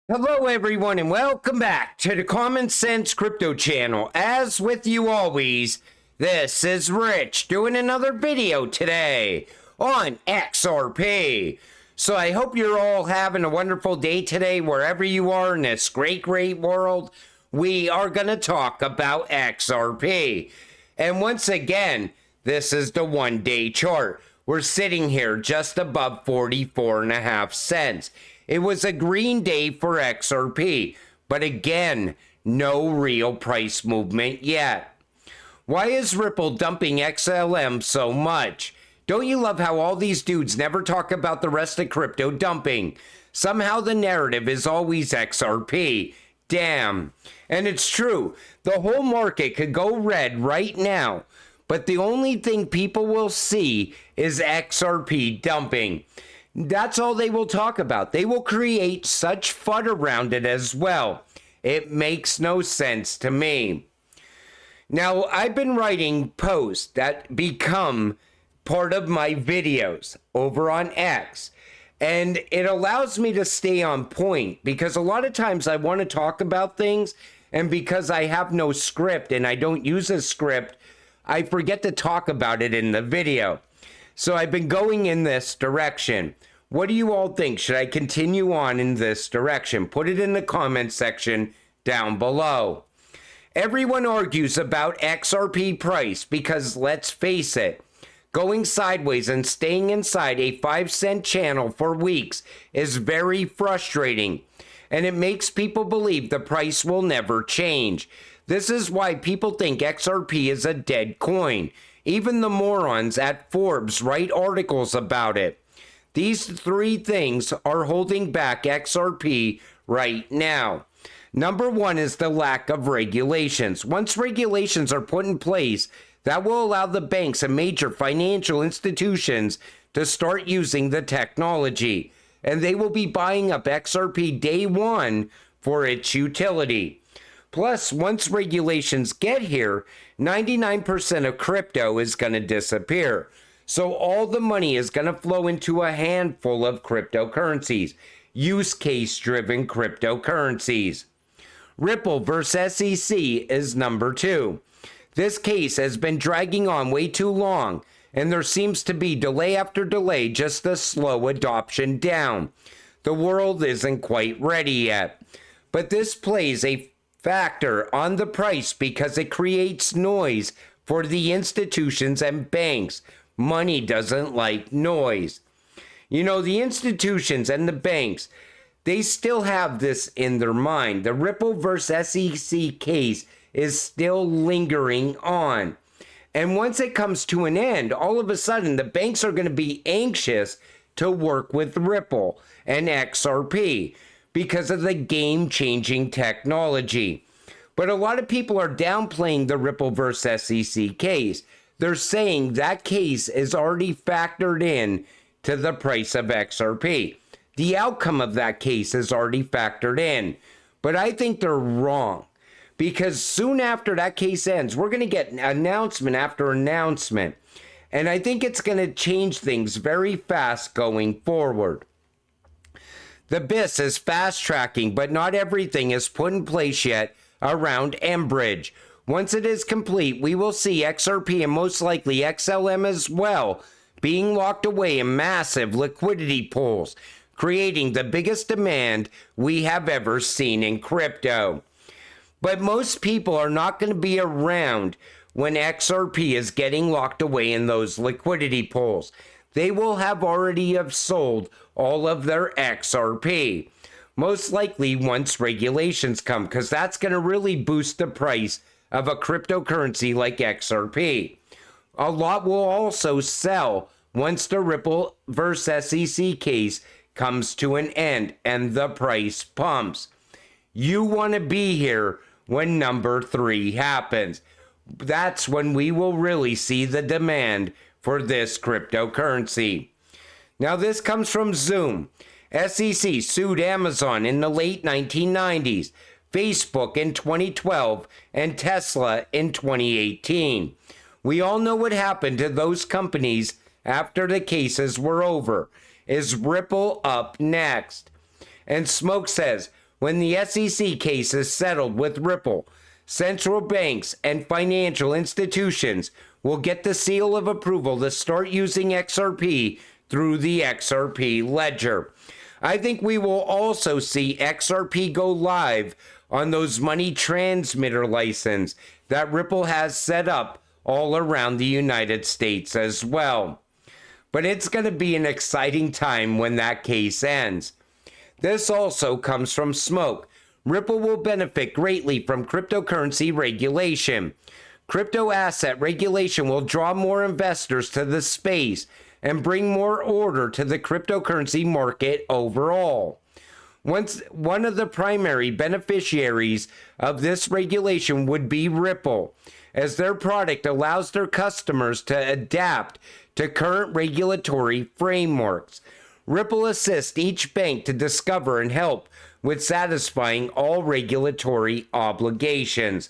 Hello everyone and welcome back to the Common Sense Crypto channel. As with you always, this is Rich doing another video today on XRP. So I hope you're all having a wonderful day today wherever you are in this great world. We are going to talk about XRP. And once again, this is the 1-day chart. We're sitting here just above 44.5 cents. It was a green day for XRP, but again, no real price movement yet. Why is Ripple dumping XLM so much? Don't you love how all these dudes never talk about the rest of crypto dumping? Somehow the narrative is always XRP. Damn. And it's true. The whole market could go red right now, but the only thing people will see is XRP dumping. That's all they will talk about. They will create such FUD around it as well. It makes no sense to me. Now, I've been writing posts that become part of my videos over on X. And it allows me to stay on point because a lot of times I want to talk about things, and because I have no script and I don't use a script, I forget to talk about it in the video. So I've been going in this direction. What do you all think? Should I continue on in this direction? Put it in the comment section down below. Everyone argues about XRP price because, let's face it, going sideways and staying inside a 5-cent channel for weeks is very frustrating, and it makes people believe the price will never change. This is why people think XRP is a dead coin. Even the morons at Forbes write articles about it. These three things are holding back XRP right now. Number one is the lack of regulations. Once regulations are put in place, that will allow the banks and major financial institutions to start using the technology, and they will be buying up XRP day one for its utility. Plus, once regulations get here, 99% of crypto is going to disappear. So all the money is going to flow into a handful of cryptocurrencies, use case driven cryptocurrencies. Ripple versus SEC is number two. This case has been dragging on way too long, and there seems to be delay after delay, just a slow adoption down. The world isn't quite ready yet. But this plays a factor on the price because it creates noise for the institutions and banks. Money doesn't like noise. You know, the institutions and the banks, they still have this in their mind. The Ripple versus SEC case is still lingering on. And once it comes to an end, all of a sudden the banks are going to be anxious to work with Ripple and XRP because of the game-changing technology. But a lot of people are downplaying the Ripple versus SEC case. They're saying that case is already factored in to the price of XRP. The outcome of that case is already factored in. But I think they're wrong, because soon after that case ends, we're going to get announcement after announcement. And I think it's going to change things very fast going forward. The BIS is fast tracking, but not everything is put in place yet around Enbridge. Once it is complete, we will see XRP and most likely XLM as well being locked away in massive liquidity pools, creating the biggest demand we have ever seen in crypto. But most people are not going to be around when XRP is getting locked away in those liquidity pools. They will have already have sold all of their XRP. Most likely once regulations come, because that's going to really boost the price of a cryptocurrency like XRP. A lot will also sell once the Ripple versus SEC case comes to an end and the price pumps. You want to be here when number 3 happens. That's when we will really see the demand for this cryptocurrency. Now this comes from Zoom. SEC sued Amazon in the late 1990s, Facebook in 2012, and Tesla in 2018. We all know what happened to those companies after the cases were over. Is Ripple up next? And Smoke says, when the SEC case is settled with Ripple, central banks and financial institutions will get the seal of approval to start using XRP through the XRP ledger. I think we will also see XRP go live on those money transmitter license that Ripple has set up all around the United States as well. But it's going to be an exciting time when that case ends. This also comes from smoke. Ripple will benefit greatly from cryptocurrency regulation. Crypto asset regulation will draw more investors to the space and bring more order to the cryptocurrency market overall. One of the primary beneficiaries of this regulation would be Ripple, as their product allows their customers to adapt to current regulatory frameworks. Ripple assists each bank to discover and help with satisfying all regulatory obligations.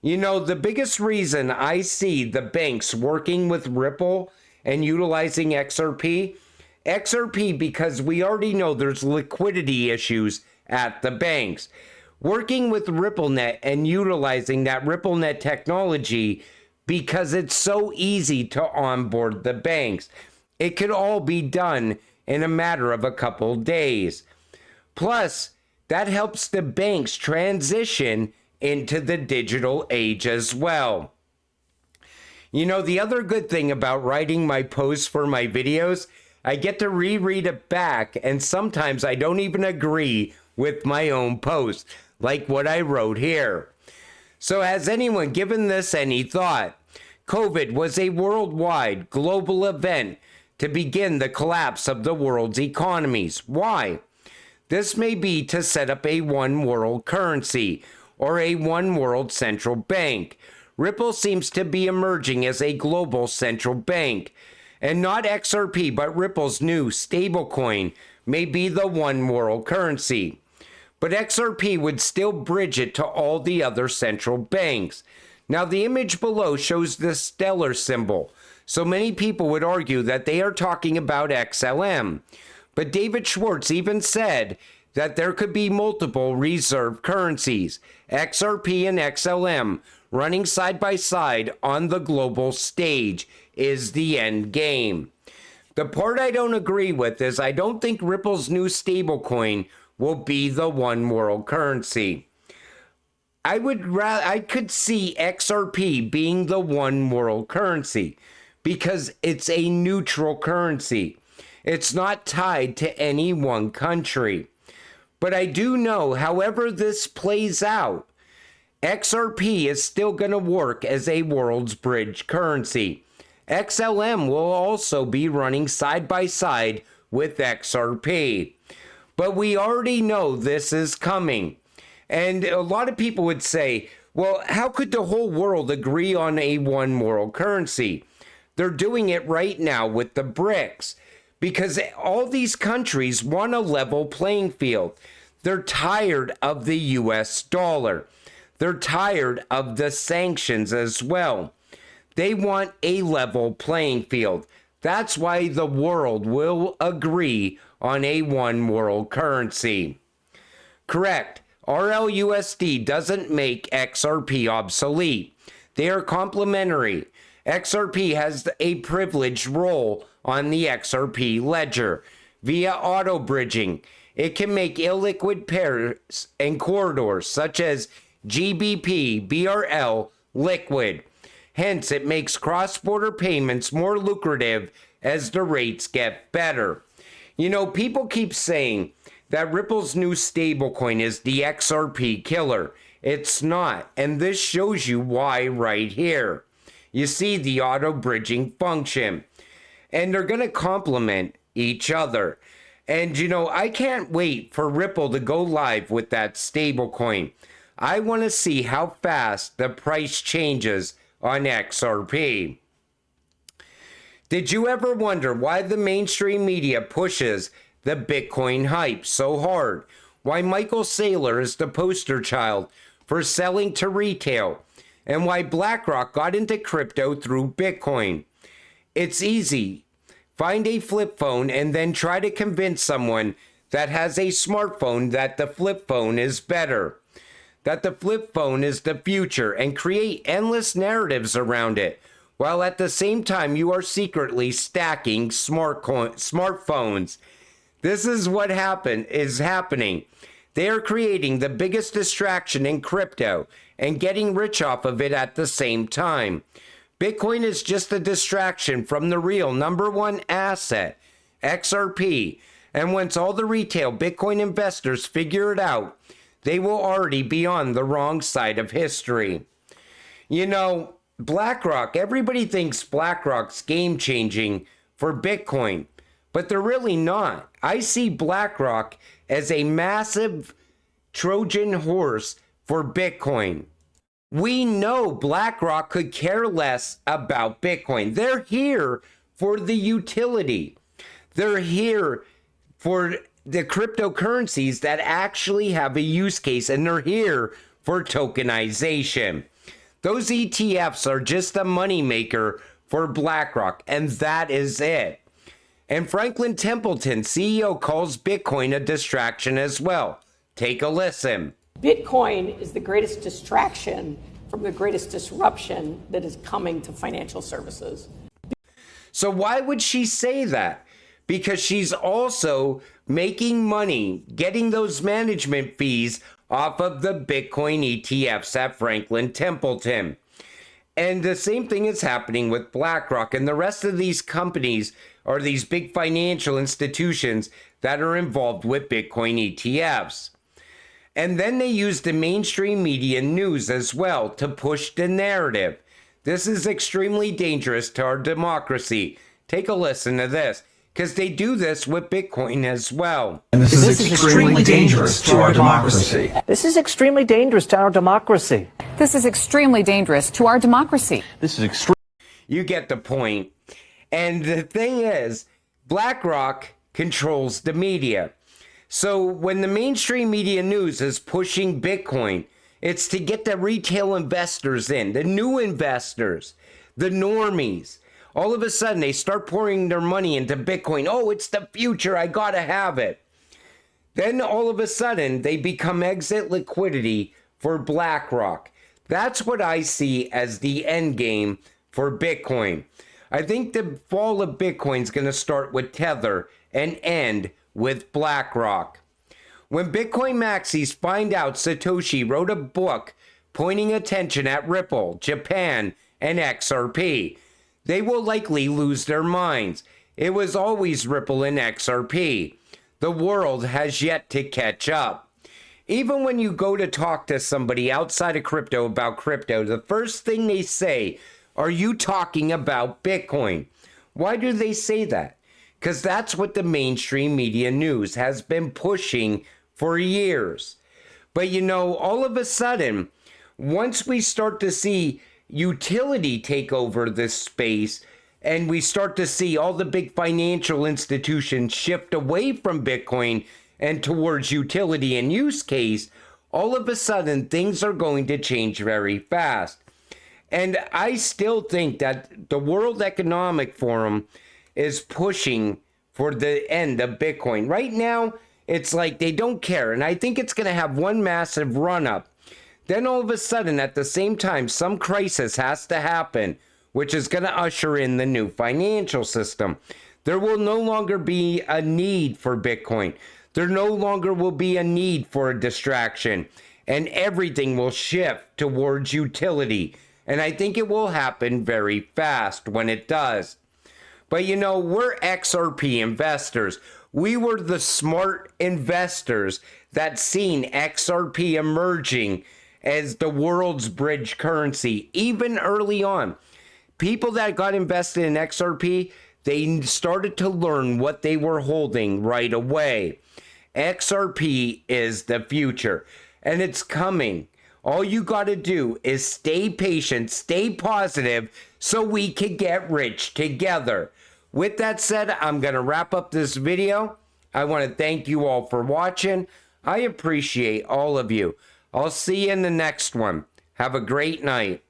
You know, the biggest reason I see the banks working with Ripple and utilizing XRP, because we already know there's liquidity issues at the banks. Working with RippleNet and utilizing that RippleNet technology, because it's so easy to onboard the banks. It could all be done in a matter of a couple days. Plus, that helps the banks transition into the digital age as well. You know, the other good thing about writing my posts for my videos, I get to reread it back, and sometimes I don't even agree with my own post, like what I wrote here. So has anyone given this any thought? COVID was a worldwide global event to begin the collapse of the world's economies. Why? This may be to set up a one world currency or a one world central bank. Ripple seems to be emerging as a global central bank. And not XRP, but Ripple's new stablecoin may be the one world currency. But XRP would still bridge it to all the other central banks. Now, the image below shows the stellar symbol, so many people would argue that they are talking about XLM. But David Schwartz even said that there could be multiple reserve currencies, XRP and XLM, running side by side on the global stage is the end game. The part I don't agree with is I don't think Ripple's new stablecoin will be the one world currency. I could see XRP being the one world currency because it's a neutral currency. It's not tied to any one country. But I do know, however this plays out, XRP is still going to work as a world's bridge currency. XLM will also be running side by side with XRP. But we already know this is coming. And a lot of people would say, well, how could the whole world agree on a one world currency? They're doing it right now with the BRICS because all these countries want a level playing field. They're tired of the US dollar. They're tired of the sanctions as well. They want a level playing field. That's why the world will agree on a one world currency. Correct. RLUSD doesn't make XRP obsolete. They are complementary. XRP has a privileged role on the XRP ledger via auto bridging. It can make illiquid pairs and corridors such as GBP, BRL, liquid. Hence, it makes cross-border payments more lucrative as the rates get better. You know, people keep saying that Ripple's new stablecoin is the XRP killer. It's not, and this shows you why right here. You see the auto bridging function, and they're going to complement each other. And you know, I can't wait for Ripple to go live with that stablecoin. I want to see how fast the price changes on XRP. Did you ever wonder why the mainstream media pushes the Bitcoin hype so hard? Why Michael Saylor is the poster child for selling to retail? And why BlackRock got into crypto through Bitcoin? It's easy. Find a flip phone and then try to convince someone that has a smartphone that the flip phone is better, that the flip phone is the future, and create endless narratives around it, while at the same time you are secretly stacking smartphones. This is what is happening. They are creating the biggest distraction in crypto and getting rich off of it at the same time. Bitcoin is just a distraction from the real number one asset, XRP. And once all the retail Bitcoin investors figure it out, they will already be on the wrong side of history. You know, BlackRock, everybody thinks BlackRock's game changing for Bitcoin, but they're really not. I see BlackRock as a massive Trojan horse for Bitcoin. We know BlackRock could care less about Bitcoin. They're here for the utility. They're here for the cryptocurrencies that actually have a use case, and they're here for tokenization. Those ETFs are just a moneymaker for BlackRock, and that is it. And Franklin Templeton, CEO, calls Bitcoin a distraction as well. Take a listen. Bitcoin is the greatest distraction from the greatest disruption that is coming to financial services. So why would she say that? Because she's also making money, getting those management fees off of the Bitcoin ETFs at Franklin Templeton. And the same thing is happening with BlackRock and the rest of these companies, or these big financial institutions that are involved with Bitcoin ETFs. And then they use the mainstream media news as well to push the narrative. This is extremely dangerous to our democracy. Take a listen to this, because they do this with Bitcoin as well. And this is extremely dangerous to our democracy. This is extremely dangerous to our democracy. This is extremely dangerous to our democracy. This is extreme. You get the point. And the thing is, BlackRock controls the media. So when the mainstream media news is pushing Bitcoin, it's to get the retail investors in, the new investors, the normies. All of a sudden, they start pouring their money into Bitcoin. Oh, it's the future. I got to have it. Then all of a sudden, they become exit liquidity for BlackRock. That's what I see as the end game for Bitcoin. I think the fall of Bitcoin is going to start with Tether and end with BlackRock. When Bitcoin maxis find out Satoshi wrote a book pointing attention at Ripple, Japan, and XRP, they will likely lose their minds. It was always Ripple and XRP. The world has yet to catch up. Even when you go to talk to somebody outside of crypto about crypto, the first thing they say, are you talking about Bitcoin? Why do they say that? Because that's what the mainstream media news has been pushing for years. But you know, all of a sudden, once we start to see utility take over this space, and we start to see all the big financial institutions shift away from Bitcoin and towards utility and use case, all of a sudden things are going to change very fast. And I still think that the World Economic Forum is pushing for the end of Bitcoin. Right now, it's like they don't care. And I think it's going to have one massive run up. Then all of a sudden, at the same time, some crisis has to happen, which is going to usher in the new financial system. There will no longer be a need for Bitcoin. There no longer will be a need for a distraction. And everything will shift towards utility. And I think it will happen very fast when it does. But you know, we're XRP investors. We were the smart investors that seen XRP emerging as the world's bridge currency, even early on. People that got invested in XRP, they started to learn what they were holding right away. XRP is the future, and it's coming. All you got to do is stay patient, stay positive, so we can get rich together. With that said, I'm going to wrap up this video. I want to thank you all for watching. I appreciate all of you. I'll see you in the next one. Have a great night.